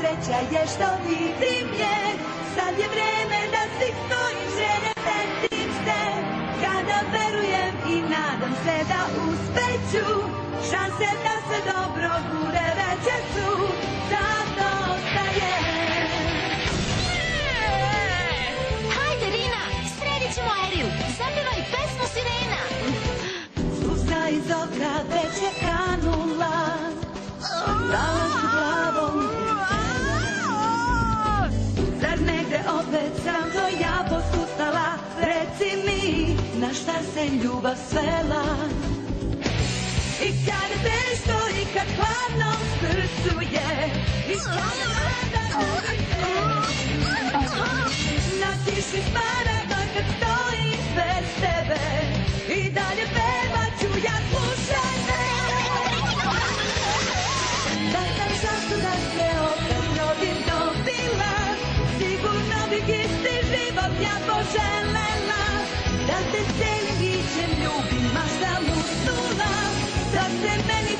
sreća je što vidim je. Sad je vreme da svi stojim, žene setim se. Kada verujem i nadam se da uspeću, šanse da se dobro bude veće su. Zato ostajem. Hajde, Rina, sredit ćemo Eriju. Zapevaj pesmu Sirena. Suza iz oka već je kanula. Dala su glavom zar negde opet sam to ja posustala? Reci mi, na šta se ljubav svela? I kad je teško i kad hladno srcu je, i kada nada na tiši smaragda kad stojim bez tebe, i dalje pevaću ja, slušaj me. Da sam šansu da se opet rodim dobila, sigurno bih isti život ja poželela. Da te celim bićem ljubim, maštam usnula, da se meni